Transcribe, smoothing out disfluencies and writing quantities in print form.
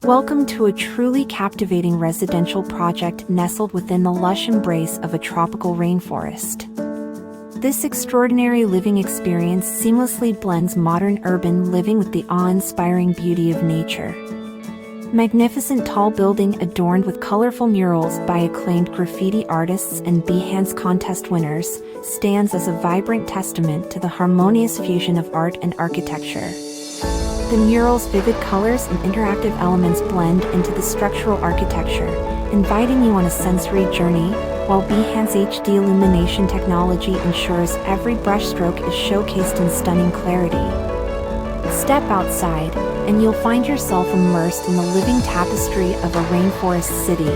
Welcome to a truly captivating residential project nestled within the lush embrace of a tropical rainforest. This extraordinary living experience seamlessly blends modern urban living with the awe-inspiring beauty of nature. Magnificent tall building adorned with colorful murals by acclaimed graffiti artists and Behance contest winners, stands as a vibrant testament to the harmonious fusion of art and architecture. The mural's vivid colors and interactive elements blend into the structural architecture, inviting you on a sensory journey, while Behance HD illumination technology ensures every brushstroke is showcased in stunning clarity. Step outside, and you'll find yourself immersed in the living tapestry of a rainforest city.